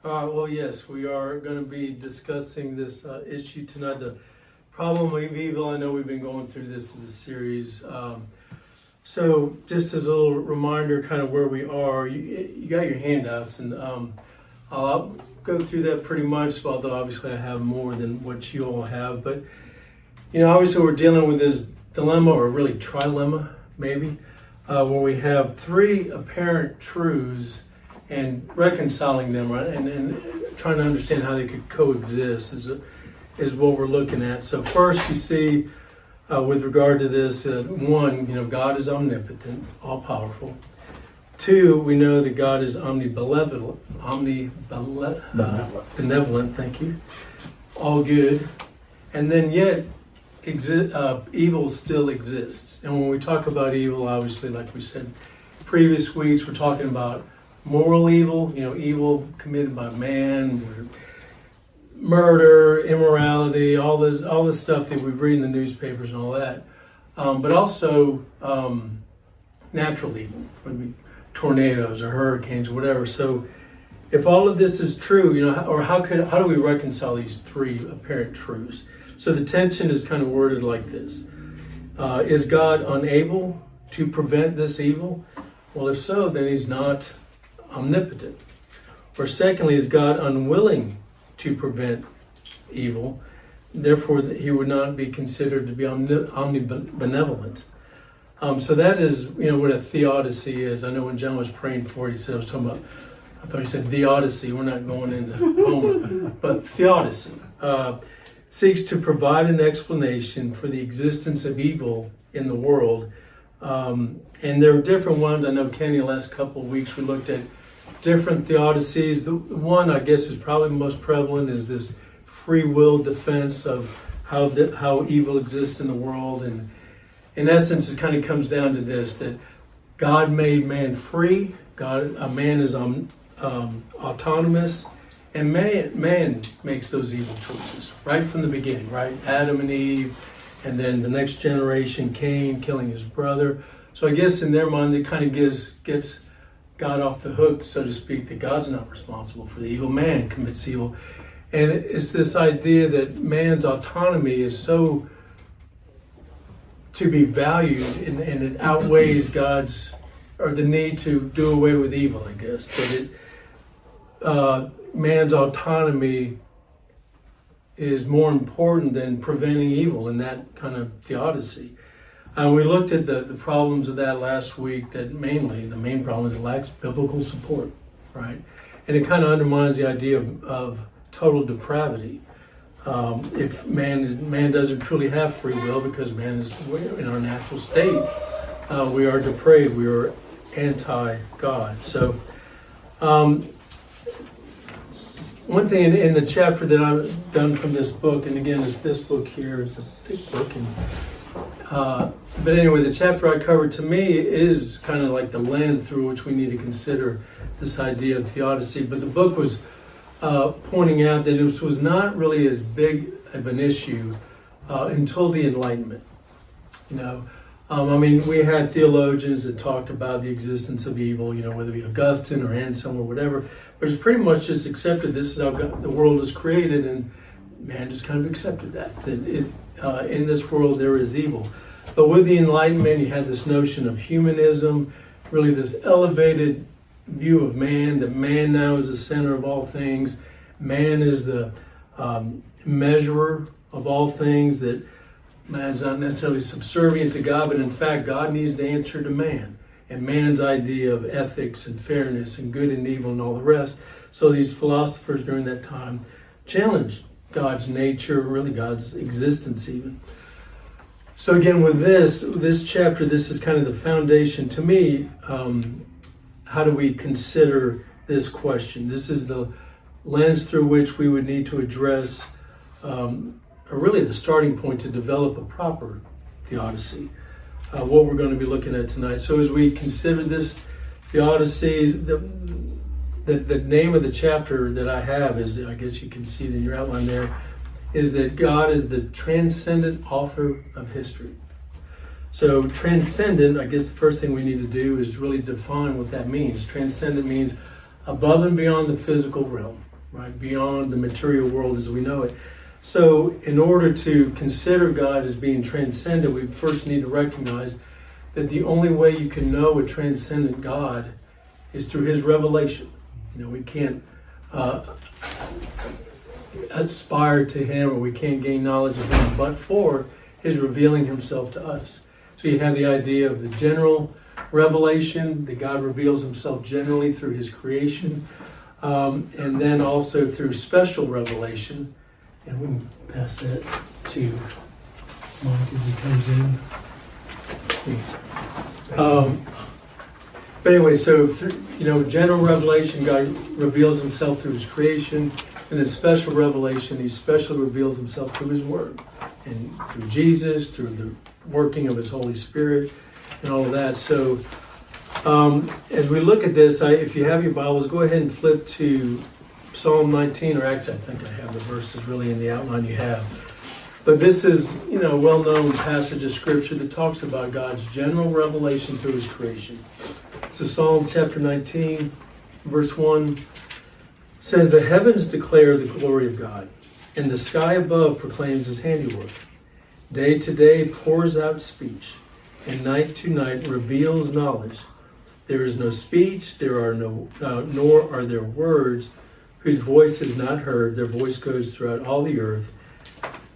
Well, yes, we are going to be discussing this issue tonight. The problem of evil. I know we've been going through this as a series. So, just as a little reminder, kind of where we are, you got your handouts, and I'll go through that pretty much. Although obviously I have more than what you all have, but obviously we're dealing with this dilemma, or really trilemma, maybe, where we have three apparent truths and reconciling them, right, and trying to understand how they could coexist is what we're looking at. So first, you see, with regard to this, one, God is omnipotent, all powerful. Two, we know that God is benevolent. Thank you, all good, and then yet evil still exists. And when we talk about evil, obviously, like we said previous weeks, we're talking about moral evil, evil committed by man, murder, immorality, all this stuff that we read in the newspapers and all that. But also natural evil, maybe tornadoes or hurricanes or whatever. So if all of this is true, or how do we reconcile these three apparent truths? So the tension is kind of worded like this. Is God unable to prevent this evil? Well, if so, then he's not omnipotent. Or secondly, is God unwilling to prevent evil? Therefore, he would not be considered to be omnibenevolent. So that is, what a theodicy is. I know when John was praying for it, he said, I thought he said theodicy. We're not going into Homer. But theodicy seeks to provide an explanation for the existence of evil in the world. And there are different ones. I know, Kenny, the last couple of weeks we looked at different theodicies. The one, I guess, is probably most prevalent is this free will defense of how evil exists in the world. And in essence, it kind of comes down to this, that God made man free. A man is autonomous, and man makes those evil choices right from the beginning, right? Adam and Eve, and then the next generation, Cain, killing his brother. So I guess in their mind, it kind of gets God off the hook, so to speak, that God's not responsible for the evil. Man commits evil. And it's this idea that man's autonomy is so to be valued, and it outweighs God's, or the need to do away with evil, I guess. That man's autonomy is more important than preventing evil in that kind of theodicy. We looked at the problems of that last week, that the main problem is it lacks biblical support, right? And it kind of undermines the idea of total depravity. If man doesn't truly have free will, because man is in our natural state, we are depraved, we are anti-God. So one thing in the chapter that I've done from this book, and again, it's this book here, it's a thick book, but anyway, the chapter I covered, to me, is kind of like the lens through which we need to consider this idea of theodicy. But the book was pointing out that this was not really as big of an issue until the Enlightenment. We had theologians that talked about the existence of evil, whether it be Augustine or Anselm or whatever, but it's pretty much just accepted this is how the world is created, and man just kind of accepted that in this world there is evil. But with the Enlightenment, you had this notion of humanism, really this elevated view of man, that man now is the center of all things. Man is the measurer of all things, that man's not necessarily subservient to God, but in fact, God needs to answer to man, and man's idea of ethics and fairness and good and evil and all the rest. So these philosophers during that time challenged God's nature, really God's existence even. So again, with this chapter, this is kind of the foundation to me. How do we consider this question? This is the lens through which we would need to address, or really the starting point to develop a proper theodicy, what we're going to be looking at tonight. So as we consider this theodicy, the name of the chapter that I have is, I guess you can see it in your outline there, is that God is the transcendent author of history. So transcendent, I guess the first thing we need to do is really define what that means. Transcendent means above and beyond the physical realm. right? Beyond the material world as we know it. So in order to consider God as being transcendent, we first need to recognize that the only way you can know a transcendent God is through his revelation. We can't aspire to him, or we can't gain knowledge of him but for his revealing himself to us. So you have the idea of the general revelation, that God reveals himself generally through his creation, and then also through special revelation. And we can pass that to Mike as he comes in. But anyway, so general revelation, God reveals himself through his creation, and then special revelation, he specially reveals himself through his word, and through Jesus, through the working of his Holy Spirit, and all of that. So as we look at this, if you have your Bibles, go ahead and flip to Psalm 19, or actually I think I have the verses really in the outline you have. But this is, a well-known passage of Scripture that talks about God's general revelation through his creation. So Psalm chapter 19, verse 1 says, "The heavens declare the glory of God, and the sky above proclaims his handiwork. Day to day pours out speech, and night to night reveals knowledge. There is no speech, there are nor are there words whose voice is not heard. Their voice goes throughout all the earth,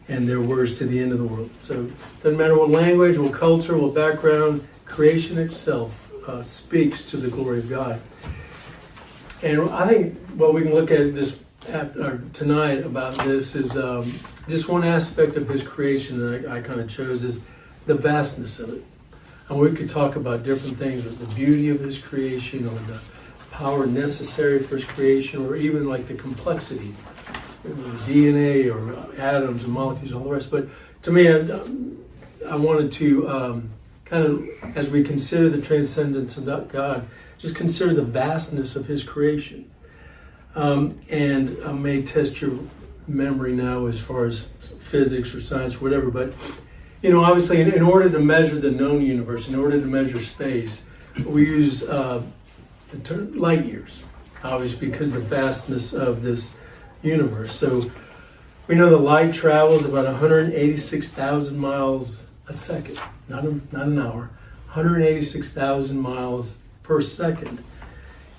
and their words to the end of the world." So it doesn't matter what language, what culture, what background, creation itself speaks to the glory of God. And I think what we can look at this tonight about this is just one aspect of his creation that I kind of chose is the vastness of it. And we could talk about different things, with the beauty of his creation, or the power necessary for his creation, or even like the complexity, DNA or atoms and molecules, all the rest. But to me, I wanted to kind of, as we consider the transcendence of God, just consider the vastness of his creation. And I may test your memory now as far as physics or science, whatever, but obviously in order to measure the known universe, in order to measure space, we use the term light years, obviously, because of the vastness of this universe. So we know that light travels about 186,000 miles a second, not an hour, 186,000 miles per second.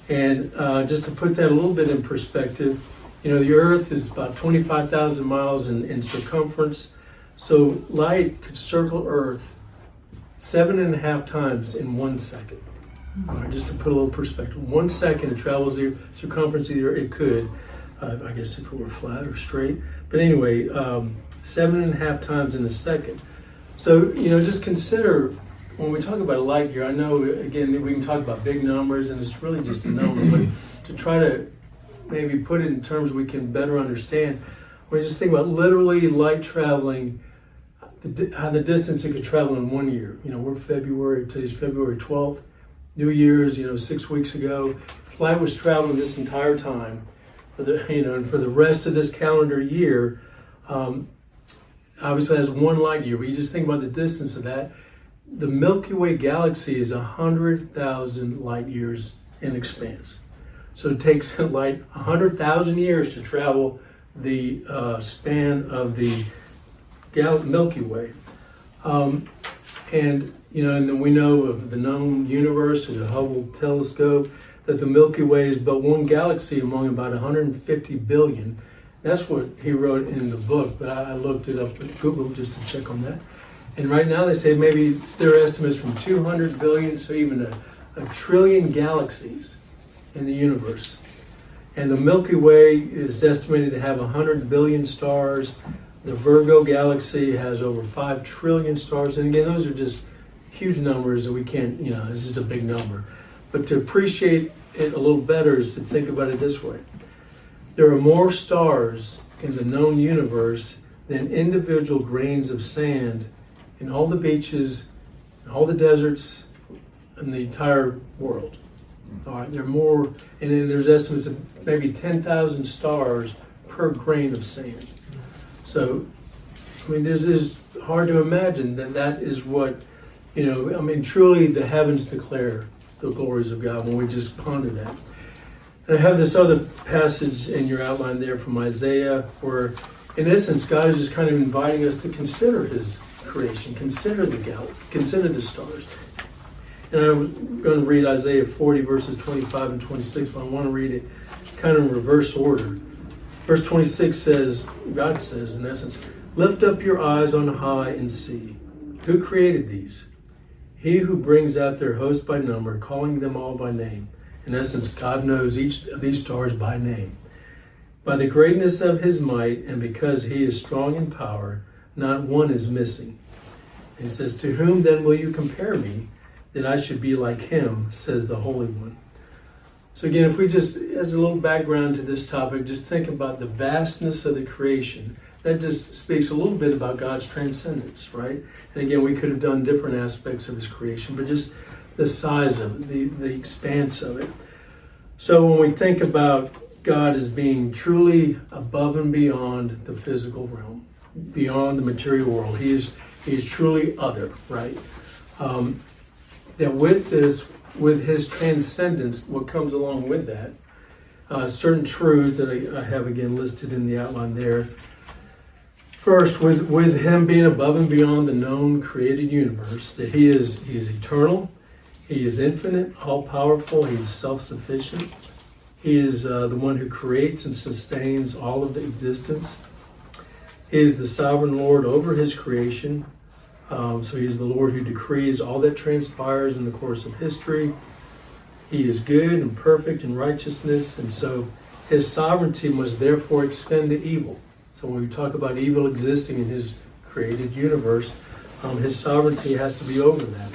And just to put that a little bit in perspective, the Earth is about 25,000 miles in circumference. So light could circle Earth 7.5 times in 1 second. All right, just to put a little perspective. 1 second it travels the circumference of the Earth. It could, I guess if it were flat or straight. But anyway, 7.5 times in a second. So, just consider, when we talk about a light year, I know, again, we can talk about big numbers, and it's really just a number, but to try to maybe put it in terms we can better understand, when you just think about literally light traveling, how the distance it could travel in 1 year. We're today's February 12th, New Year's, 6 weeks ago. Light was traveling this entire time for and for the rest of this calendar year. Obviously has 1 light year, but you just think about the distance of that. The Milky Way galaxy is 100,000 light years in expanse. So it takes light 100,000 years to travel the span of the Milky Way. And then we know of the known universe, or the Hubble telescope, that the Milky Way is but one galaxy among about 150 billion. That's what he wrote in the book, but I looked it up at Google just to check on that. And right now they say maybe there are estimates from 200 billion, so even a trillion galaxies in the universe. And the Milky Way is estimated to have 100 billion stars. The Virgo galaxy has over 5 trillion stars. And again, those are just huge numbers that we can't, it's just a big number. But to appreciate it a little better is to think about it this way. There are more stars in the known universe than individual grains of sand in all the beaches, all the deserts, in the entire world. All right, there are more, and then there's estimates of maybe 10,000 stars per grain of sand. So, this is hard to imagine that is what, truly the heavens declare the glories of God when we just ponder that. And I have this other passage in your outline there from Isaiah where, in essence, God is just kind of inviting us to consider his creation, consider the galaxy, consider the stars. And I'm going to read Isaiah 40, verses 25 and 26, but I want to read it kind of in reverse order. Verse 26 says, God says, in essence, lift up your eyes on high and see. Who created these? He who brings out their host by number, calling them all by name. In essence, God knows each of these stars by name. By the greatness of his might, and because he is strong in power, not one is missing. And he says, to whom then will you compare me, that I should be like him, says the Holy One. So again, if we just, as a little background to this topic, just think about the vastness of the creation. That just speaks a little bit about God's transcendence, right? And again, we could have done different aspects of his creation, but just the size of it, the expanse of it. So when we think about God as being truly above and beyond the physical realm, beyond the material world, he is truly other, right? That with this, with his transcendence, what comes along with that, certain truths that I have again listed in the outline there. First, with him being above and beyond the known created universe, that he is eternal, he is infinite, all-powerful, he is self-sufficient. He is the one who creates and sustains all of the existence. He is the sovereign Lord over his creation. So he's the Lord who decrees all that transpires in the course of history. He is good and perfect in righteousness, and so his sovereignty must therefore extend to evil. So when we talk about evil existing in his created universe, his sovereignty has to be over that.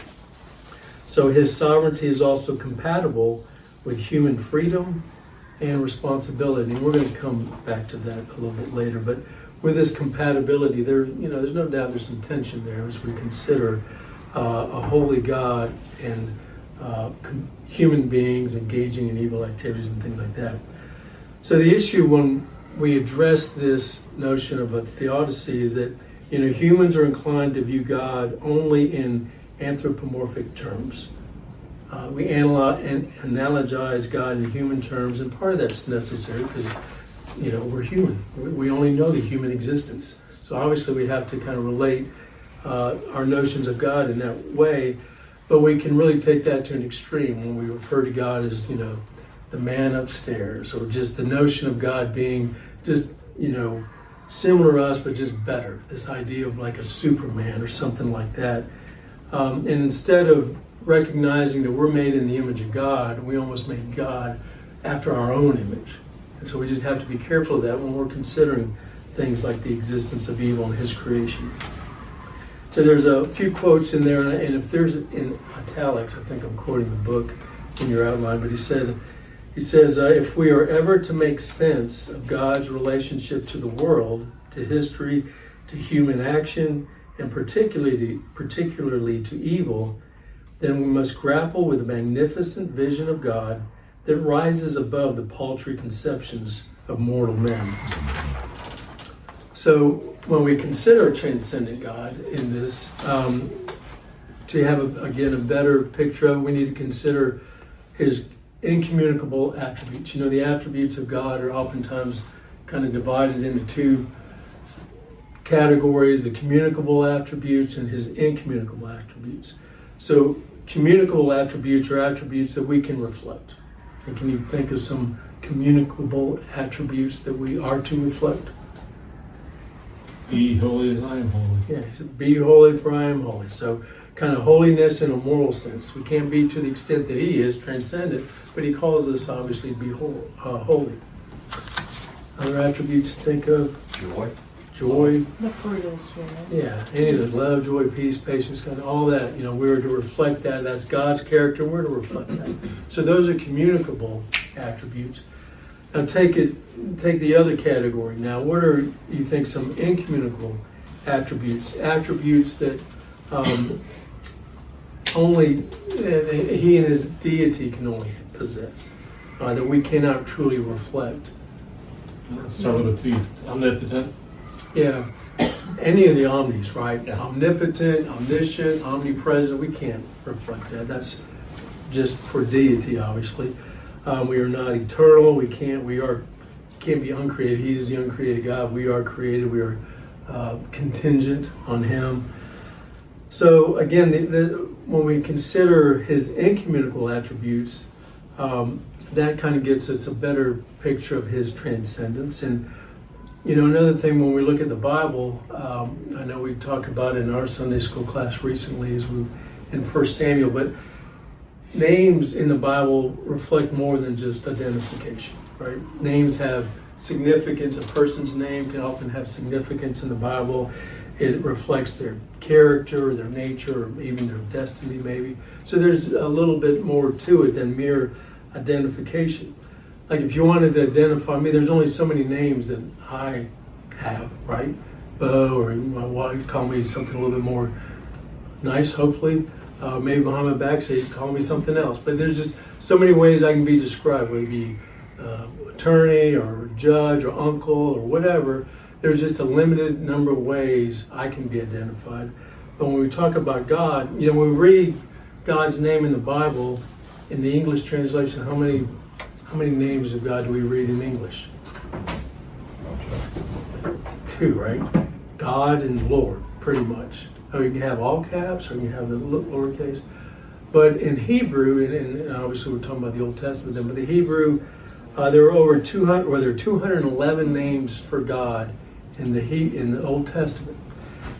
So his sovereignty is also compatible with human freedom and responsibility. And we're going to come back to that a little bit later. But with this compatibility, there's no doubt there's some tension there as we consider a holy God and human beings engaging in evil activities and things like that. So the issue when we address this notion of a theodicy is that humans are inclined to view God only in anthropomorphic terms. We analogize God in human terms, and part of that's necessary because we're human. We only know the human existence. So obviously we have to kind of relate our notions of God in that way, but we can really take that to an extreme when we refer to God as, the man upstairs, or just the notion of God being just, similar to us, but just better. This idea of like a Superman or something like that. And instead of recognizing that we're made in the image of God, we almost make God after our own image. And so we just have to be careful of that when we're considering things like the existence of evil and his creation. So there's a few quotes in there, and if there's in italics, I think I'm quoting the book in your outline, but he says, if we are ever to make sense of God's relationship to the world, to history, to human action, and particularly to evil, then we must grapple with the magnificent vision of God that rises above the paltry conceptions of mortal men. So when we consider a transcendent God in this, to have, a better picture of it, we need to consider his incommunicable attributes. The attributes of God are oftentimes kind of divided into two categories, the communicable attributes and his incommunicable attributes. So communicable attributes are attributes that we can reflect. And can you think of some communicable attributes that we are to reflect? Be holy as I am holy. Yeah, he said, be holy for I am holy. So kind of holiness in a moral sense. We can't be to the extent that he is transcendent, but he calls us obviously to be holy. Other attributes to think of? Joy. The fruit of the Spirit. Yeah, any of the love, joy, peace, patience, kind of all that. We're to reflect that. That's God's character. We're to reflect that. So those are communicable attributes. Now take the other category. Now, what are you think some incommunicable attributes? Attributes that only he and his deity can only possess, that we cannot truly reflect. Start with the omnipotent. Yeah, any of the omnis, right? Yeah. Omnipotent, omniscient, omnipresent, we can't reflect that. That's just for deity, obviously. We are not eternal. We can't be uncreated. He is the uncreated God. We are created. We are contingent on Him. So again, when we consider His incommunicable attributes, that kind of gets us a better picture of His transcendence. And another thing when we look at the Bible, I know we talked about it in our Sunday school class recently, is in 1 Samuel, but names in the Bible reflect more than just identification, right? Names have significance. A person's name can often have significance in the Bible. It reflects their character, their nature, or even their destiny, maybe. So there's a little bit more to it than mere identification. Like if you wanted to identify me, there's only so many names that I have, right? Bo, or my wife call me something a little bit more nice, hopefully. Maybe behind my back say, call me something else. But there's just so many ways I can be described, whether it be attorney or judge or uncle or whatever. There's just a limited number of ways I can be identified. But when we talk about God, when we read God's name in the Bible, in the English translation, how many names of God do we read in English? 2, right? God and Lord, pretty much. Or you can have all caps, or you can have the lowercase. But in Hebrew, and obviously we're talking about the Old Testament then, but the Hebrew, there are over 200, or there are 211 names for God in the Old Testament.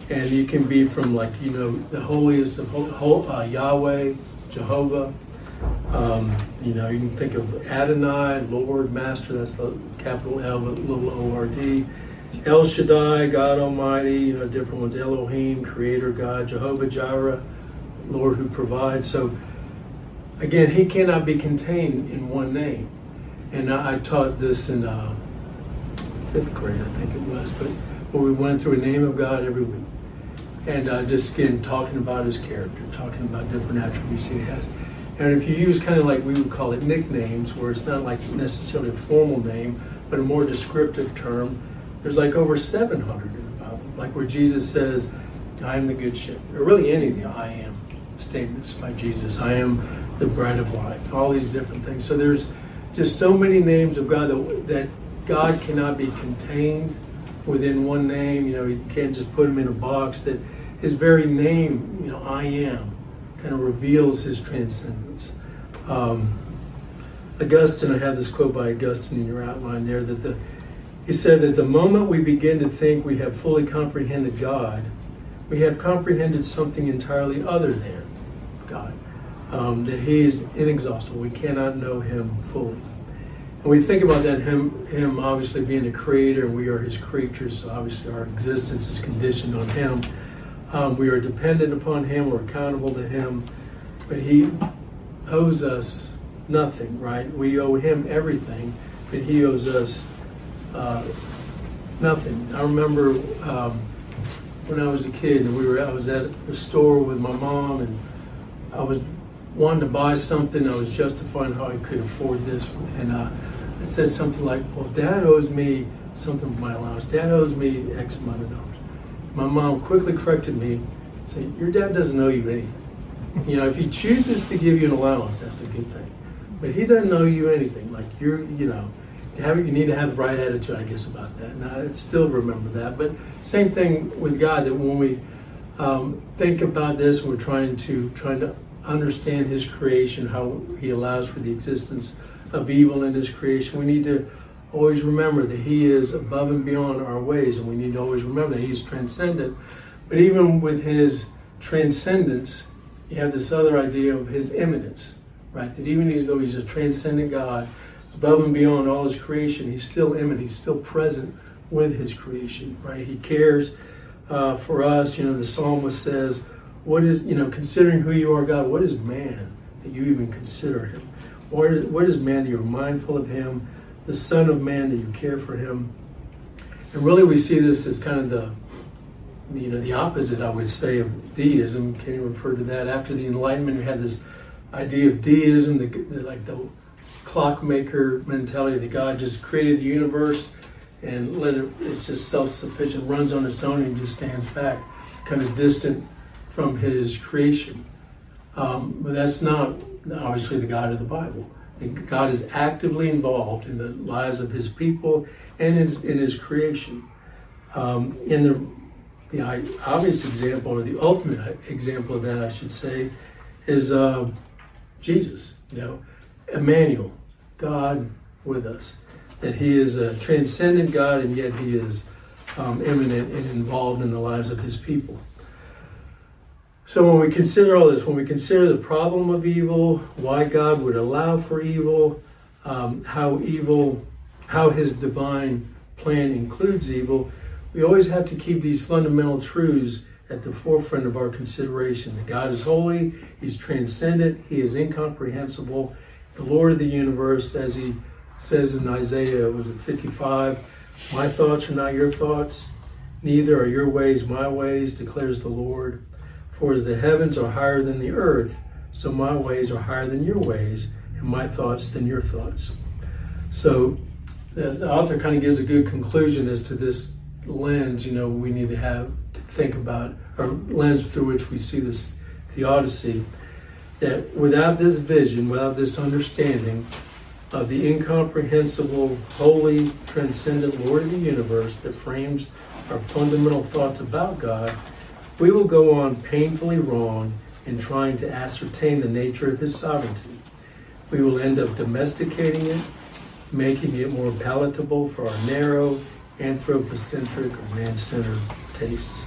And you can be from the holiest of Yahweh, Jehovah. You can think of Adonai, Lord, Master, that's the capital L, but little O-R-D. El Shaddai, God Almighty, different ones. Elohim, Creator God. Jehovah Jireh, Lord who provides. So again, He cannot be contained in one name. And I taught this in 5th grade, I think it was, but where we went through a name of God every week. And just again, talking about His character, talking about different attributes He has. And if you use kind of like we would call it nicknames, where it's not like necessarily a formal name, but a more descriptive term, there's like over 700 in the Bible. Like where Jesus says, I am the good shepherd, or really any of the I am statements by Jesus. I am the bread of life, all these different things. So there's just so many names of God that God cannot be contained within one name. You can't just put Him in a box. That His very name, I am, kind of reveals His transcendence. Augustine, I have this quote by Augustine in your outline there, he said that the moment we begin to think we have fully comprehended God, we have comprehended something entirely other than God. That He is inexhaustible. We cannot know Him fully. And we think about that, him obviously being a creator, and we are His creatures, so obviously our existence is conditioned on Him. We are dependent upon Him, we're accountable to Him, but He owes us nothing, right? We owe Him everything, but He owes us nothing. I remember when I was a kid, and I was at the store with my mom, and I was wanting to buy something. I was justifying how I could afford this, and I said something like, well, Dad owes me something for my allowance. Dad owes me X amount of dollars. My mom quickly corrected me, saying, your dad doesn't owe you anything. If he chooses to give you an allowance, that's a good thing. But he doesn't owe you anything. Like you need to have the right attitude, I guess, about that. And I still remember that. But same thing with God, that when we think about this, we're trying to understand His creation, how He allows for the existence of evil in His creation. We need to always remember that He is above and beyond our ways, and we need to always remember that He is transcendent. But even with His transcendence, you have this other idea of His immanence, right? That even though He's a transcendent God, above and beyond all His creation, He's still immanent, He's still present with His creation, right? He cares for us. The psalmist says, what is, considering who you are, God, what is man that you even consider him? What is man that you're mindful of him? The Son of Man that you care for him? And really we see this as kind of the opposite, I would say, of deism. Can you refer to that? After the Enlightenment, we had this idea of deism, the clockmaker mentality that God just created the universe and it's just self-sufficient, runs on its own, and just stands back, kind of distant from His creation. But that's not obviously the God of the Bible. And God is actively involved in the lives of his people and in his creation. In the obvious example, or the ultimate example of that, I should say, is Jesus. Emmanuel, God with us. That he is a transcendent God, and yet he is immanent and involved in the lives of his people. So when we consider all this, when we consider the problem of evil, why God would allow for evil, how his divine plan includes evil, we always have to keep these fundamental truths at the forefront of our consideration. That God is holy, he's transcendent, he is incomprehensible, the Lord of the universe, as he says in Isaiah, was it 55, my thoughts are not your thoughts, neither are your ways my ways, declares the Lord. For as the heavens are higher than the earth, so my ways are higher than your ways, and my thoughts than your thoughts. So the author kind of gives a good conclusion as to this lens, we need to think about, or lens through which we see this theodicy, that without this vision, without this understanding of the incomprehensible, holy, transcendent Lord of the universe that frames our fundamental thoughts about God, we will go on painfully wrong in trying to ascertain the nature of his sovereignty. We will end up domesticating it, making it more palatable for our narrow, anthropocentric, or man-centered tastes.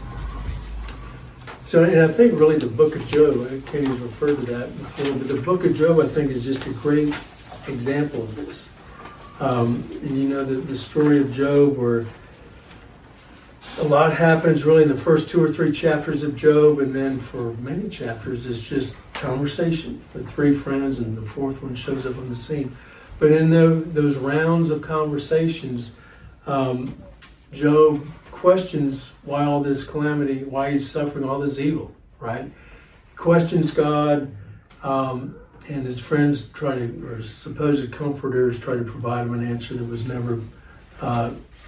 So, and I think really the book of Job, Kenny's referred to that before, but the book of Job, I think, is just a great example of this. And the story of Job, where a lot happens really in the first 2 or 3 chapters of Job, and then for many chapters it's just conversation with 3 friends, and the 4th one shows up on the scene. But in those rounds of conversations, Job questions why all this calamity, why he's suffering all this evil, right? He questions God, and his friends or supposed comforters try to provide him an answer that was never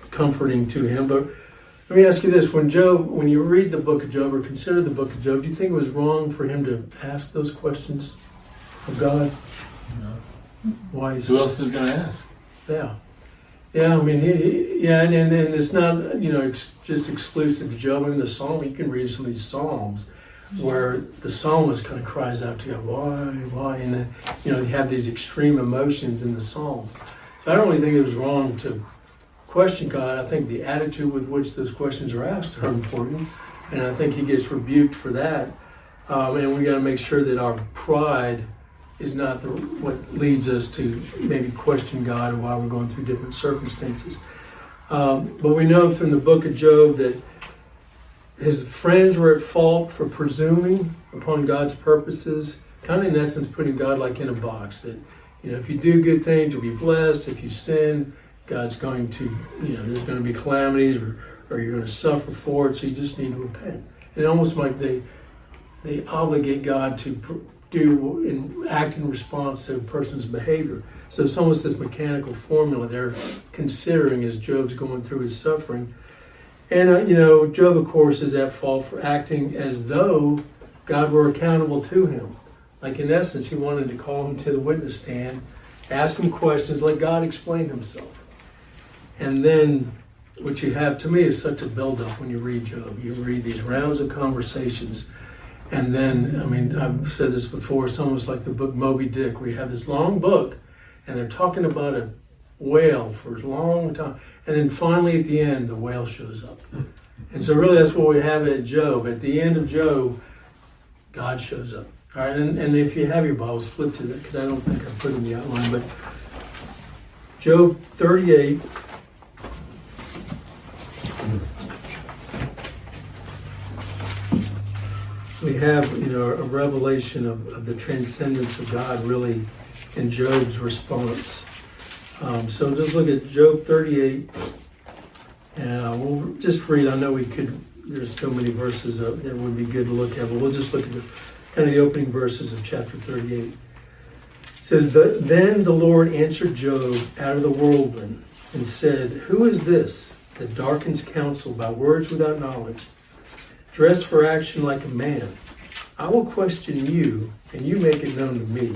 comforting to him. But let me ask you this, when you read the book of Job or consider the book of Job, do you think it was wrong for him to ask those questions of God? No. Why? Who else is going to ask? Yeah. Yeah, I mean, and it's not, just exclusive to Job. I mean, the Psalm, you can read some of these Psalms where the psalmist kind of cries out to God, why? And then, you have these extreme emotions in the Psalms. So I don't really think it was wrong to question God. I think the attitude with which those questions are asked are important, and I think he gets rebuked for that. And we got to make sure that our pride is not what leads us to maybe question God and why we're going through different circumstances. But we know from the book of Job that his friends were at fault for presuming upon God's purposes, kind of in essence putting God like in a box, that if you do good things, you'll be blessed. If you sin, God's going to, there's going to be calamities, or you're going to suffer for it, so you just need to repent. And almost like they obligate God to do and act in response to a person's behavior. So it's almost this mechanical formula they're considering as Job's going through his suffering. And, Job, of course, is at fault for acting as though God were accountable to him. Like, in essence, he wanted to call him to the witness stand, ask him questions, let God explain himself. And then what you have, to me, is such a buildup when you read Job. You read these rounds of conversations. And then, I've said this before, it's almost like the book Moby Dick, where you have this long book, and they're talking about a whale for a long time. And then finally, at the end, the whale shows up. And so really, that's what we have at Job. At the end of Job, God shows up. All right, and if you have your Bibles, flip to that, because I don't think I put it in the outline. But Job 38. We have, a revelation of the transcendence of God, really, in Job's response. So just look at Job 38, and we'll just read. I know there's so many verses that would be good to look at, but we'll just look at the opening verses of chapter 38. It says, Then the Lord answered Job out of the whirlwind and said, Who is this that darkens counsel by words without knowledge? Dressed for action like a man. I will question you, and you make it known to me.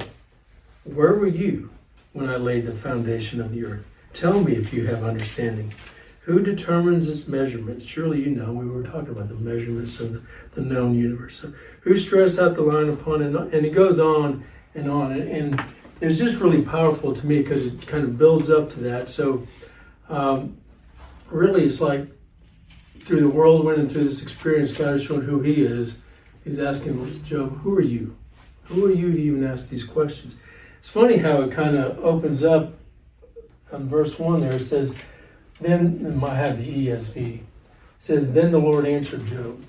Where were you when I laid the foundation of the earth. Tell me if you have understanding. Who determines its measurements? Surely you know, we were talking about the measurements of the known universe. So, who stretched out the line upon it? And he goes on. And it's just really powerful to me because it kind of builds up to that. So really it's like through the whirlwind and through this experience, God is showing who he is. He's asking Job, who are you? Who are you to even ask these questions? It's funny how it kind of opens up on verse 1 there. It says, then, I have the ESV. It says, then the Lord answered Job.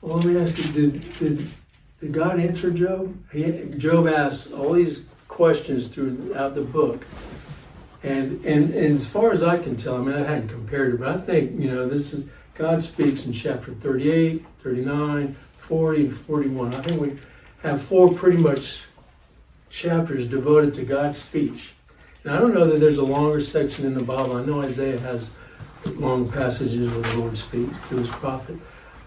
Well, let me ask you, did God answer Job? Job asked all these questions throughout the book. And as far as I can tell, I mean, I hadn't compared it, but I think, this is, God speaks in chapter 38, 39, 40, and 41. I think we have 4 pretty much chapters devoted to God's speech. And I don't know that there's a longer section in the Bible. I know Isaiah has long passages where the Lord speaks through his prophet.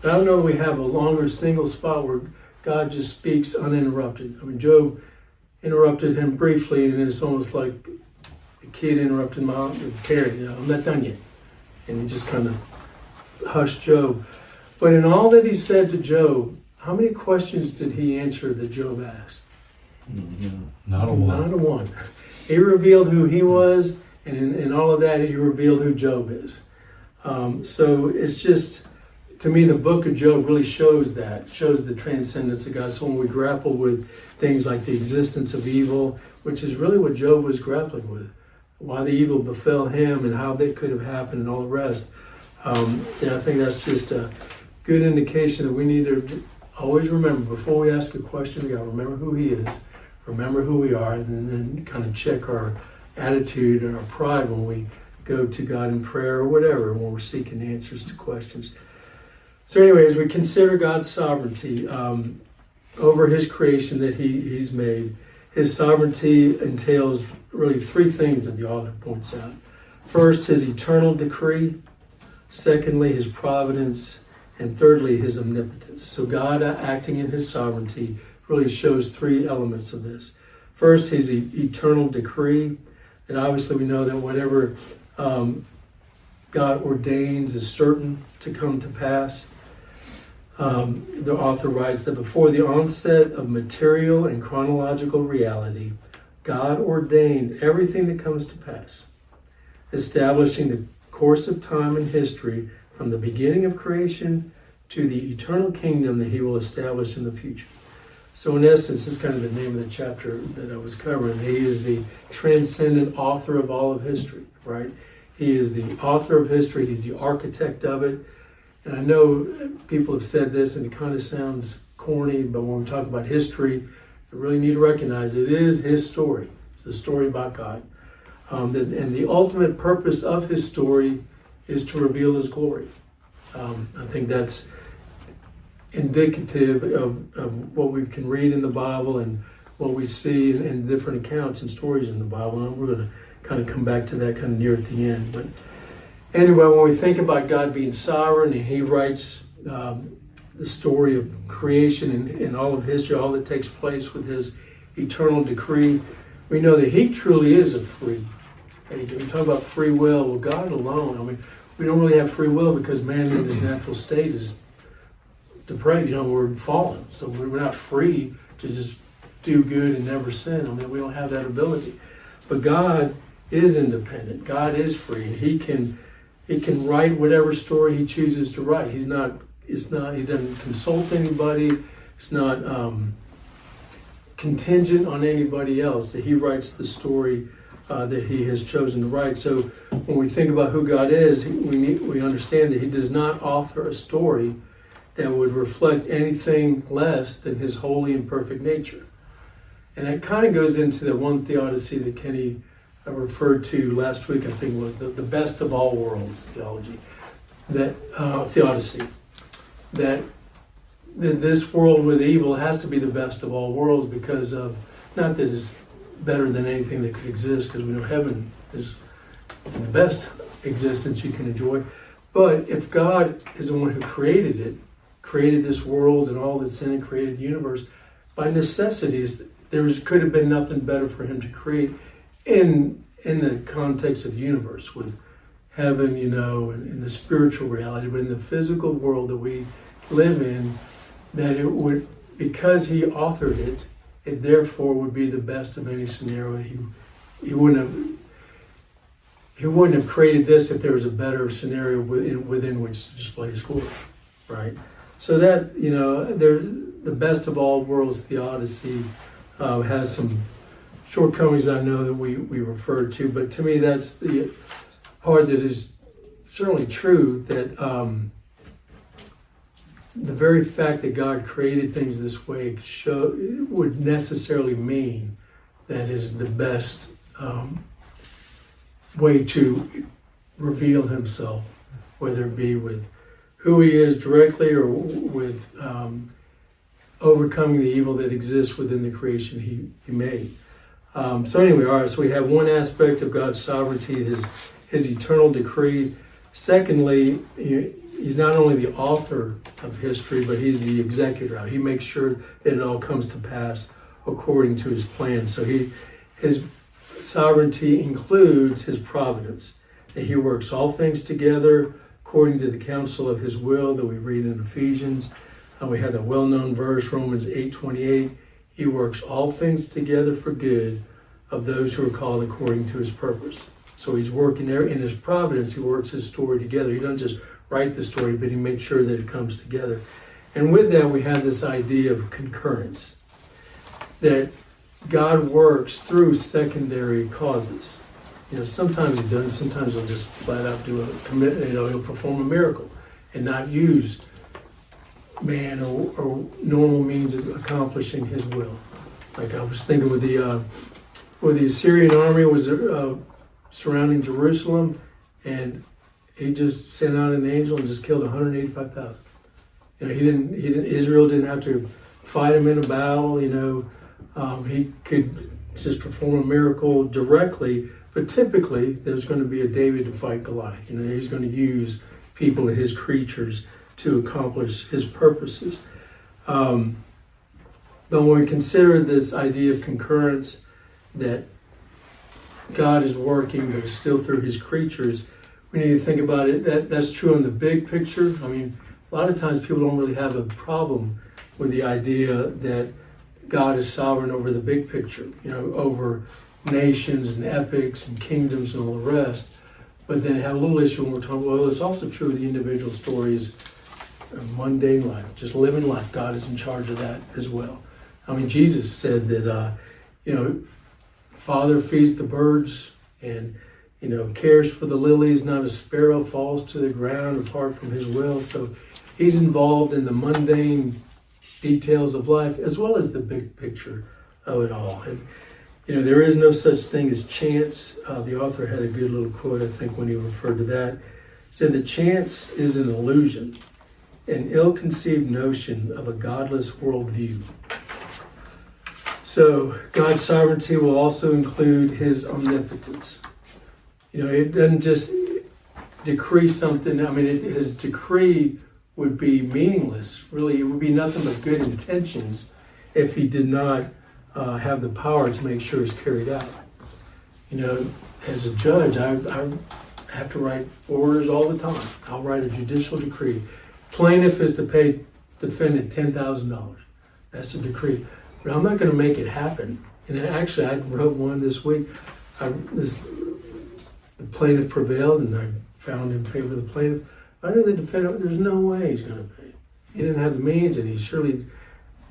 But I don't know that we have a longer single spot where God just speaks uninterrupted. I mean, Job interrupted him briefly, and it's almost like a kid interrupted my parent. I'm not done yet. And he just kind of hushed Job. But in all that he said to Job, how many questions did he answer that Job asked? Not a one. Not a one. He revealed who he was, and in all of that, he revealed who Job is. So it's just, to me, the book of Job really shows the transcendence of God. So when we grapple with things like the existence of evil, which is really what Job was grappling with, why the evil befell him and how that could have happened and all the rest, I think that's just a good indication that we need to always remember, before we ask a question, we got to remember who he is, remember who we are, and then kind of check our attitude and our pride when we go to God in prayer or whatever, when we're seeking answers to questions. So anyways, we consider God's sovereignty over his creation that he's made. His sovereignty entails really 3 things that the author points out. First, his eternal decree. Secondly, his providence. And thirdly, his omnipotence. So God acting in his sovereignty really shows 3 elements of this. First, his eternal decree. And obviously we know that whatever God ordains is certain to come to pass. The author writes that before the onset of material and chronological reality, God ordained everything that comes to pass, establishing the course of time and history from the beginning of creation to the eternal kingdom that he will establish in the future. So in essence, this is kind of the name of the chapter that I was covering. He is the transcendent author of all of history, right? He is the author of history. He's the architect of it. And I know people have said this and it kind of sounds corny, but when we talk about history, we really need to recognize it is his story. It's the story about God. And the ultimate purpose of his story is to reveal his glory. I think that's indicative of what we can read in the Bible and what we see in different accounts and stories in the Bible. And we're going to kind of come back to that kind of near at the end. But anyway, when we think about God being sovereign and he writes the story of creation and all of history, all that takes place with his eternal decree, we know that he truly is a free agent. We talk about free will. Well, God alone, I mean, we don't really have free will because man in his natural state is depraved. We're fallen. So we're not free to just do good and never sin. I mean, we don't have that ability. But God is independent. God is free. He can write whatever story he chooses to write. He doesn't consult anybody. It's not contingent on anybody else. That he writes the story that he has chosen to write. So when we think about who God is, we understand that he does not author a story that would reflect anything less than his holy and perfect nature. And that kind of goes into the one theodicy that Kenny referred to last week, I think was the best of all worlds theology, that theodicy, that this world with evil has to be the best of all worlds because of, not that it's better than anything that could exist, because we know heaven is the best existence you can enjoy. But if God is the one who created it, created this world and all that's in it, created the universe, by necessities, could have been nothing better for him to create in the context of the universe, with heaven, and the spiritual reality, but in the physical world that we live in, that it would, because he authored it, it therefore would be the best of any scenario. He wouldn't have created this if there was a better scenario within which to display his glory, right? So that, the best of all worlds theodicy has some shortcomings, I know, that we referred to, but to me that's the part that is certainly true, that the very fact that God created things this way would necessarily mean that it is the best way to reveal himself, whether it be with who he is directly or with overcoming the evil that exists within the creation he made. So anyway, all right, so we have one aspect of God's sovereignty, his eternal decree. Secondly, he's not only the author of history, but he's the executor. He makes sure that it all comes to pass according to his plan. So his sovereignty includes his providence, that he works all things together according to the counsel of his will that we read in Ephesians. We have that well-known verse, Romans 8:28. He works all things together for good of those who are called according to his purpose. So he's working there in his providence. He works his story together. He doesn't just write the story, but he makes sure that it comes together. And with that, we have this idea of concurrence, that God works through secondary causes. Sometimes he doesn't. Sometimes he'll just flat out he'll perform a miracle and not use man or normal means of accomplishing his will. Like I was thinking with the Assyrian army was surrounding Jerusalem, and he just sent out an angel and just killed 185,000. Israel didn't have to fight him in a battle. He could just perform a miracle directly. But typically, there's going to be a David to fight Goliath. He's going to use people and his creatures to accomplish his purposes. But when we consider this idea of concurrence, that God is working, but it's still through his creatures, we need to think about it. That's true in the big picture. I mean, a lot of times people don't really have a problem with the idea that God is sovereign over the big picture, over nations and epics and kingdoms and all the rest. But then have a little issue when we're talking, well, it's also true of the individual stories of mundane life, just living life. God is in charge of that as well. I mean, Jesus said that, Father feeds the birds and, cares for the lilies, not a sparrow falls to the ground apart from his will. So he's involved in the mundane details of life as well as the big picture of it all. And, there is no such thing as chance. The author had a good little quote, I think, when he referred to that. He said that chance is an illusion, an ill-conceived notion of a godless worldview. So God's sovereignty will also include his omnipotence. It doesn't just decree something. I mean, his decree would be meaningless. Really, it would be nothing but good intentions if he did not have the power to make sure it's carried out. As a judge, I have to write orders all the time. I'll write a judicial decree. Plaintiff is to pay defendant $10,000. That's a decree. But I'm not going to make it happen. And actually, I wrote one this week. The plaintiff prevailed, and I found in favor of the plaintiff. I knew the defendant, there's no way he's going to pay. He didn't have the means, and he surely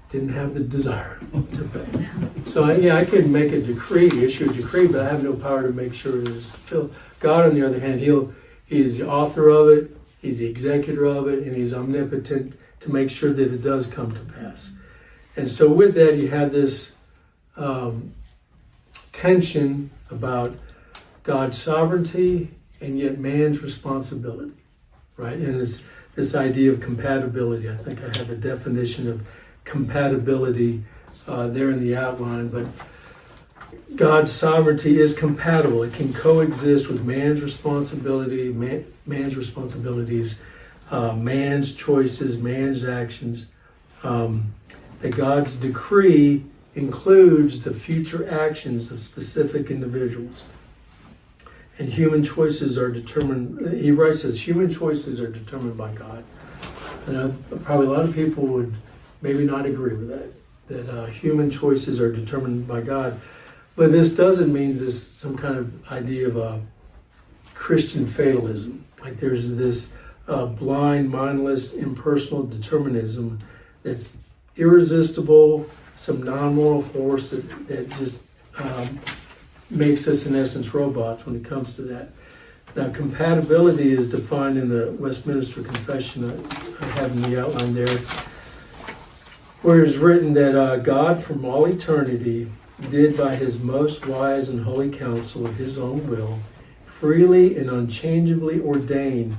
didn't have the desire to pay. So I could make a decree, issue a decree, but I have no power to make sure that it's fulfilled. God, on the other hand, he is the author of it, he's the executor of it, and he's omnipotent to make sure that it does come to pass. And so with that, you have this tension about God's sovereignty and yet man's responsibility, right? And this idea of compatibility. I think I have a definition of compatibility there in the outline, but God's sovereignty is compatible. It can coexist with man's responsibility, man's responsibilities, man's choices, man's actions. That God's decree includes the future actions of specific individuals. And human choices are determined, he writes this, human choices are determined by God. And probably a lot of people would maybe not agree with that human choices are determined by God. But this doesn't mean this some kind of idea of a Christian fatalism. Like there's this blind, mindless, impersonal determinism that's irresistible, some non-moral force that just makes us, in essence, robots when it comes to that. Now, compatibility is defined in the Westminster Confession I have in the outline there, where it's written that God from all eternity did by his most wise and holy counsel of his own will freely and unchangeably ordain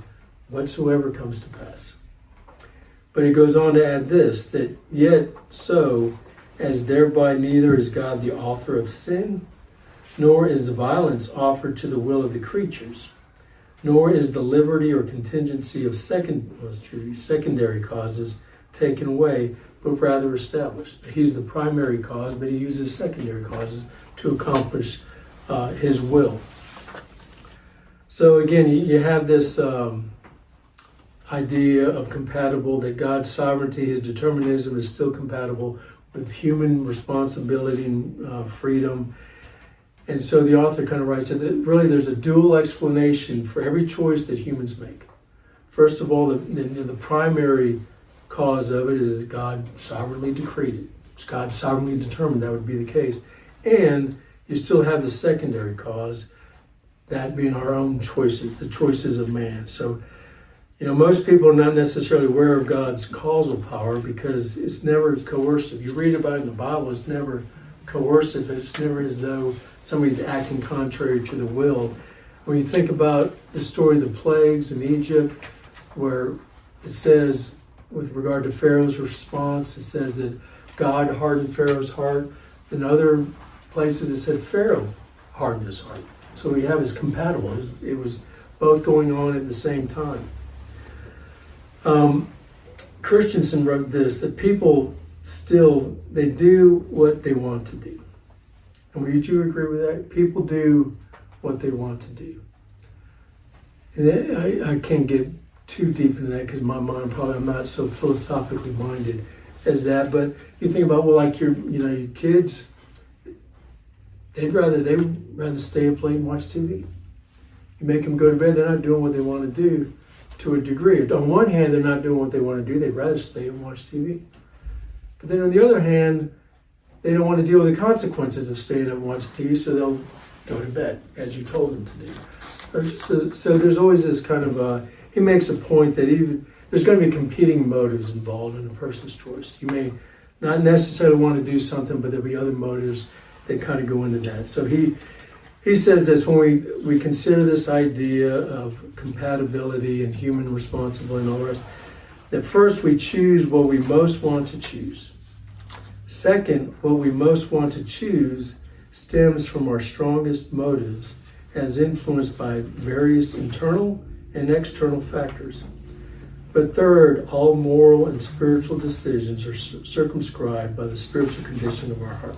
whatsoever comes to pass. But it goes on to add this, that yet so, as thereby neither is God the author of sin, nor is violence offered to the will of the creatures, nor is the liberty or contingency of secondary causes taken away, but rather established. He's the primary cause, but he uses secondary causes to accomplish his will. So again, you have this idea of compatible, that God's sovereignty, his determinism is still compatible with human responsibility and freedom. And so the author kind of writes that really there's a dual explanation for every choice that humans make. First of all, the primary cause of it is that God sovereignly decreed it. It's God sovereignly determined that would be the case. And you still have the secondary cause, that being our own choices, the choices of man. So, most people are not necessarily aware of God's causal power because it's never coercive. You read about it in the Bible, it's never coercive. It's never as though somebody's acting contrary to the will. When you think about the story of the plagues in Egypt, where it says, with regard to Pharaoh's response, it says that God hardened Pharaoh's heart. In other places it said Pharaoh hardened his heart. So we have is compatible. It was both going on at the same time. Christensen wrote this, that people still, they do what they want to do. And would you agree with that? People do what they want to do. And I can't get too deep into that because my mind, probably I'm not so philosophically minded as that. But you think about, well, like your kids, they'd rather stay up late and watch TV. You make them go to bed, they're not doing what they want to do to a degree. On one hand, they're not doing what they want to do. They'd rather stay and watch TV. But then on the other hand, they don't want to deal with the consequences of staying up and watching TV, so they'll go to bed, as you told them to do. So there's always this kind of, he makes a point that even there's going to be competing motives involved in a person's choice. You may not necessarily want to do something, but there'll be other motives that kind of go into that. So he says this, when we consider this idea of compatibility and human responsibility and all the rest, that first we choose what we most want to choose. Second, what we most want to choose stems from our strongest motives as influenced by various internal and external factors. But third, all moral and spiritual decisions are circumscribed by the spiritual condition of our heart.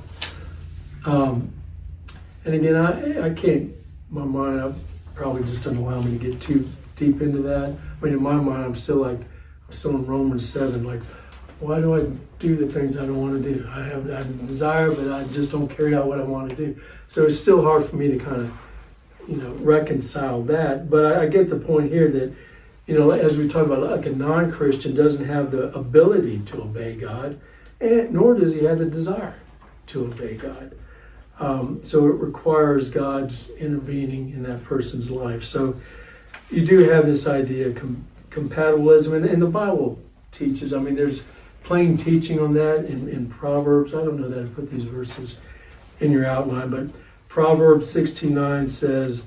And again, I can't, my mind probably just doesn't allow me to get too deep into that. I mean, in my mind, I'm still in Romans 7, like, why do I do the things I don't want to do? I have a desire, but I just don't carry out what I want to do. So it's still hard for me to kind of, reconcile that. But I get the point here that, as we talk about, like a non-Christian doesn't have the ability to obey God, and nor does he have the desire to obey God. So it requires God's intervening in that person's life. So you do have this idea of compatibilism, and the Bible teaches. I mean, there's plain teaching on that in Proverbs. I don't know that I put these verses in your outline, but Proverbs 16:9 says,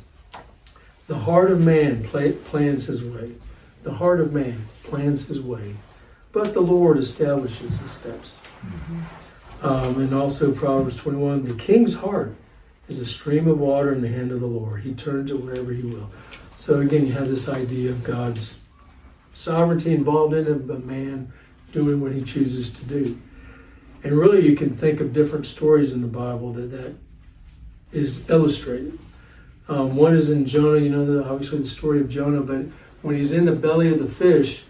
"The heart of man plans his way. The heart of man plans his way, but the Lord establishes his steps." And also Proverbs 21, "The king's heart is a stream of water in the hand of the Lord. He turns it wherever he will." So again, you have this idea of God's sovereignty involved in it, but man doing what he chooses to do. And really you can think of different stories in the Bible that is illustrated. One is in Jonah, obviously the story of Jonah, but when he's in the belly of the fish,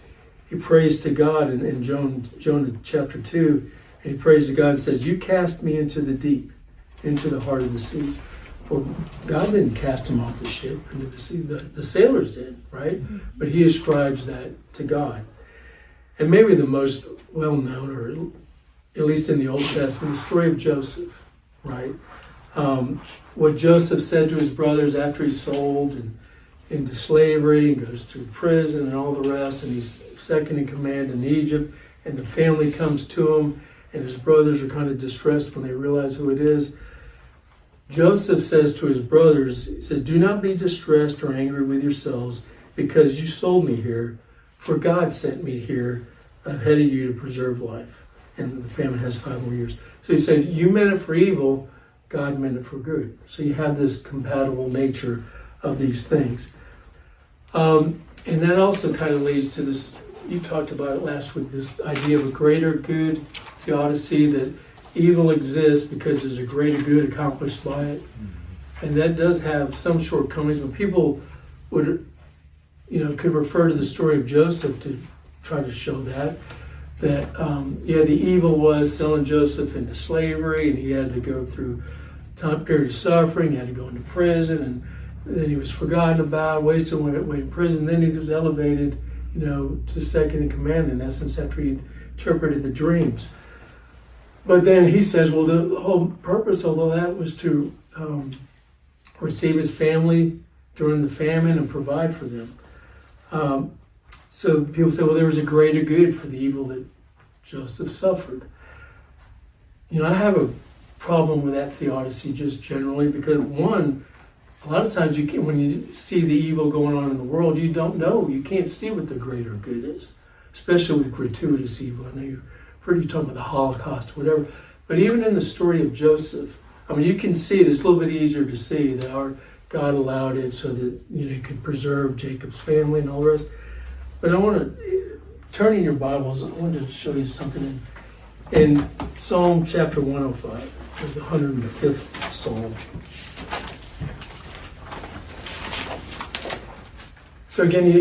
he prays to God in Jonah chapter 2, and he prays to God and says, "You cast me into the deep, into the heart of the seas." Well, God didn't cast him off the ship into the sea. The sailors did, right? But he ascribes that to God. And maybe the most well-known, or at least in the Old Testament, the story of Joseph, right? What Joseph said to his brothers after he's sold into slavery and goes through prison and all the rest, and he's second in command in Egypt, and the family comes to him, and his brothers are kind of distressed when they realize who it is. Joseph says to his brothers, he said, "Do not be distressed or angry with yourselves because you sold me here, for God sent me here ahead of you to preserve life." And the famine has 5 more years. So he said, you meant it for evil, God meant it for good. So you have this compatible nature of these things. And that also kind of leads to this, you talked about it last week, this idea of a greater good, theodicy, that evil exists because there's a greater good accomplished by it. And that does have some shortcomings, but people would, could refer to the story of Joseph to try to show that the evil was selling Joseph into slavery, and he had to go through a time period of suffering, he had to go into prison, and then he was forgotten about, wasted away in prison, then he was elevated, to second in command, in essence, after he interpreted the dreams. But then he says, well, the whole purpose of all that was to receive his family during the famine and provide for them. So people say, well, there was a greater good for the evil that Joseph suffered. I have a problem with that theodicy just generally because, one, a lot of times when you see the evil going on in the world, you don't know. You can't see what the greater good is, especially with gratuitous evil. I know you've heard you talk about the Holocaust or whatever, but even in the story of Joseph, you can see it. It's a little bit easier to see that God allowed it so that he could preserve Jacob's family and all the rest. But I want to turn in your Bibles. I wanted to show you something in Psalm chapter 105, the 105th Psalm. So again,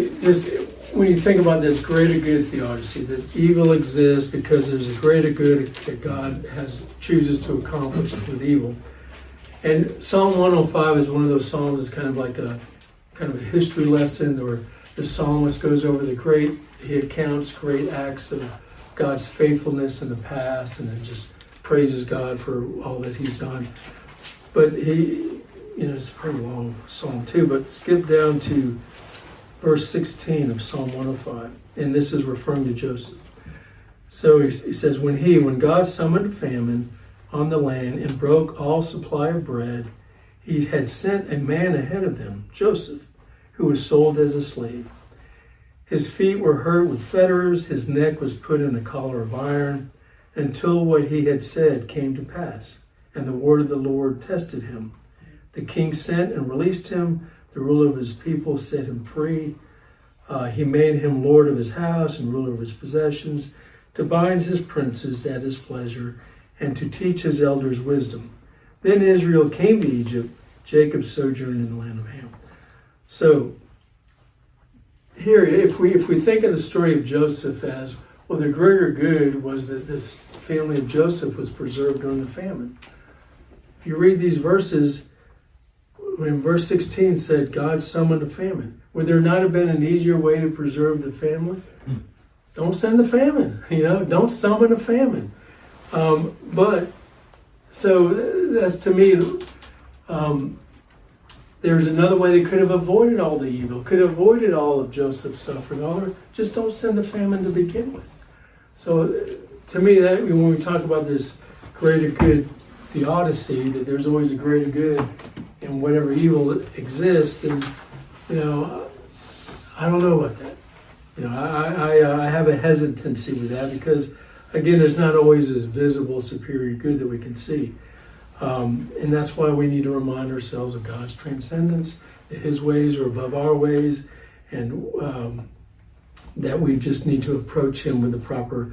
when you think about this greater good theodicy, that evil exists because there's a greater good that God chooses to accomplish with evil. And Psalm 105 is one of those psalms that's kind of like a history lesson, or the psalmist goes over he accounts great acts of God's faithfulness in the past, and then just praises God for all that he's done. But it's a pretty long psalm too, but skip down to verse 16 of Psalm 105, and this is referring to Joseph. So he says, when God summoned a famine on the land and broke all supply of bread, he had sent a man ahead of them, Joseph, who was sold as a slave. His feet were hurt with fetters, his neck was put in a collar of iron, until what he had said came to pass, and the word of the Lord tested him. The king sent and released him. The ruler of his people set him free. He made him lord of his house and ruler of his possessions, to bind his princes at his pleasure, and to teach his elders wisdom. Then Israel came to Egypt. Jacob sojourned in the land of Ham. So here, if we think of the story of Joseph as, well, the greater good was that this family of Joseph was preserved during the famine. If you read these verses, when verse 16 said God summoned a famine, would there not have been an easier way to preserve the family? Don't send the famine, don't summon a famine. But so that's, to me, there's another way they could have avoided all the evil, could have avoided all of Joseph's suffering. Just don't send the famine to begin with. So to me, that when we talk about this greater good theodicy, that there's always a greater good in whatever evil exists, then I don't know about that. I have a hesitancy with that because, again, there's not always this visible superior good that we can see. And that's why we need to remind ourselves of God's transcendence, that his ways are above our ways, and that we just need to approach him with the proper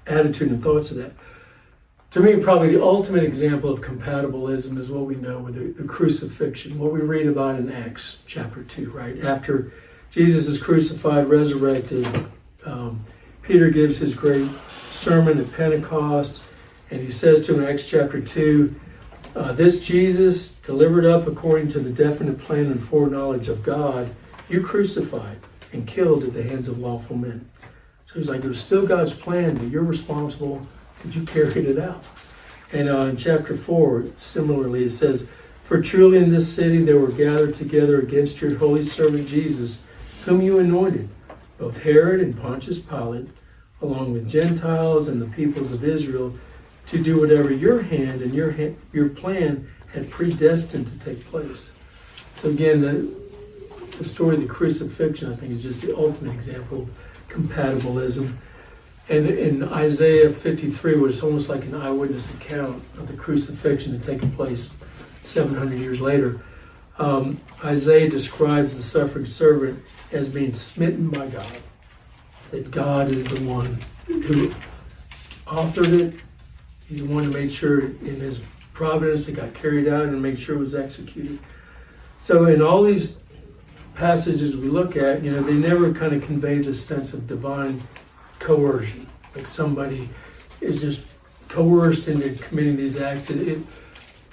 attitude and thoughts of that. To me, probably the ultimate example of compatibilism is what we know with the crucifixion, what we read about in Acts chapter 2, right? After Jesus is crucified, resurrected, Peter gives his great sermon at Pentecost, and he says to him in Acts chapter 2, this Jesus, delivered up according to the definite plan and foreknowledge of God, you crucified and killed at the hands of lawful men. So he's like, it was still God's plan, but you're responsible because you carried it out. And in chapter 4, similarly, it says, for truly in this city they were gathered together against your holy servant Jesus, whom you anointed, both Herod and Pontius Pilate, along with Gentiles and the peoples of Israel, to do whatever your hand and your plan had predestined to take place. So again, the story of the crucifixion, I think, is just the ultimate example of compatibilism. And in Isaiah 53, where it's almost like an eyewitness account of the crucifixion that taken place 700 years later, Isaiah describes the suffering servant as being smitten by God. That God is the one who authored it. He's the one who made sure in his providence it got carried out and made sure it was executed. So in all these passages we look at, they never kind of convey this sense of divine coercion. Like somebody is just coerced into committing these acts. It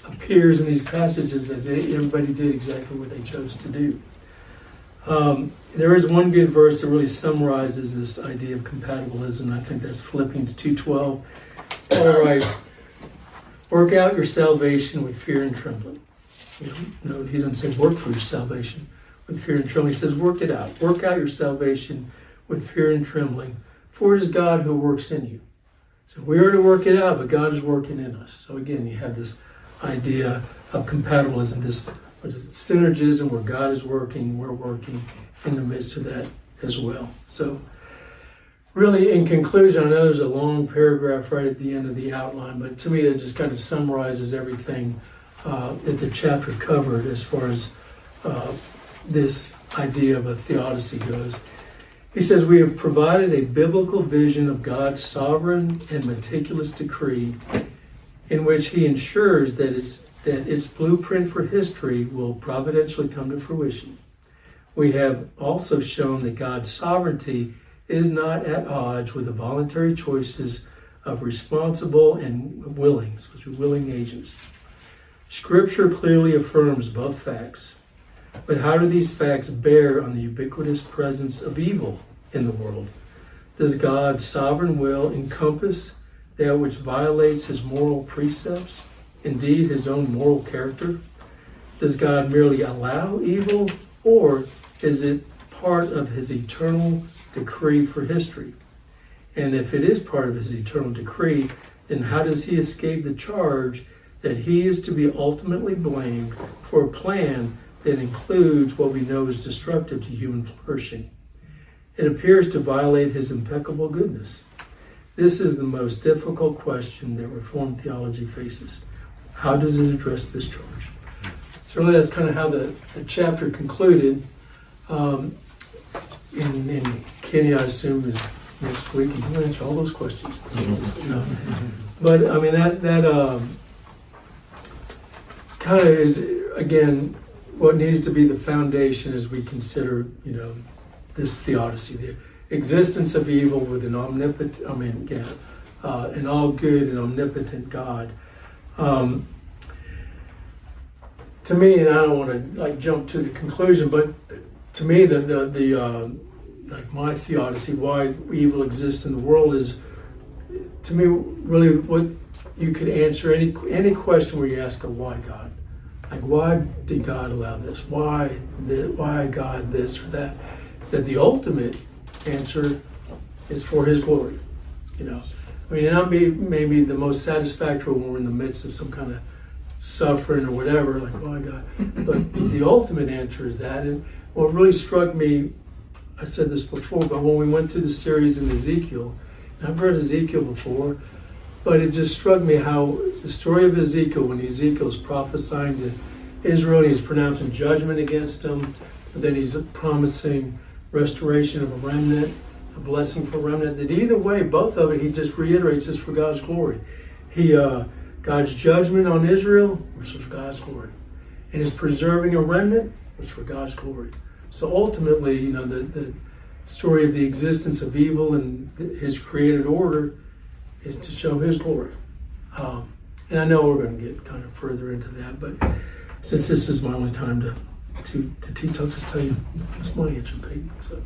appears in these passages that everybody did exactly what they chose to do. There is one good verse that really summarizes this idea of compatibilism. I think that's Philippians 2:12. Paul writes, work out your salvation with fear and trembling. No, he doesn't say work for your salvation with fear and trembling. He says work it out. Work out your salvation with fear and trembling, for it is God who works in you. So we are to work it out, but God is working in us. So again, you have this idea of compatibilism, this synergism where God is working, we're working in the midst of that as well. So really, in conclusion, I know there's a long paragraph right at the end of the outline, but to me that just kind of summarizes everything that the chapter covered as far as this idea of a theodicy goes. He says, we have provided a biblical vision of God's sovereign and meticulous decree in which he ensures that its blueprint for history will providentially come to fruition. We have also shown that God's sovereignty is not at odds with the voluntary choices of responsible and willing agents. Scripture clearly affirms both facts. But how do these facts bear on the ubiquitous presence of evil in the world? Does God's sovereign will encompass that which violates his moral precepts, indeed his own moral character? Does God merely allow evil, or is it part of his eternal decree for history? And if it is part of his eternal decree, then how does he escape the charge that he is to be ultimately blamed for a plan that includes what we know is destructive to human flourishing? It appears to violate his impeccable goodness. This is the most difficult question that Reformed theology faces. How does it address this charge? So really that's kind of how the chapter concluded. And Kenny, I assume, is next week. You can answer all those questions. But I mean, that kind of is, again, what needs to be the foundation as we consider, this theodicy, the existence of evil with an omnipotent, an all good and omnipotent God. To me, and I don't want to jump to the conclusion, but to me, the my theodicy, why evil exists in the world, is, to me, really what you could answer any question where you ask a why God. Like, why did God allow this? Why God this or that? That the ultimate answer is for his glory. It not be maybe the most satisfactory when we're in the midst of some kind of suffering or whatever, like, why God? But the ultimate answer is that. And what really struck me, I said this before, but when we went through the series in Ezekiel, and I've read Ezekiel before, but it just struck me how the story of Ezekiel, when Ezekiel's prophesying to Israel, he's pronouncing judgment against them, but then he's promising restoration of a remnant, a blessing for a remnant, that either way, both of it, he just reiterates this for God's glory. God's judgment on Israel was for God's glory, and His preserving a remnant was for God's glory. So ultimately, the story of the existence of evil and His created order is to show His glory. And I know we're going to get kind of further into that, but since this is my only time to teach, I'll just tell you, that's my ancient Pete. So.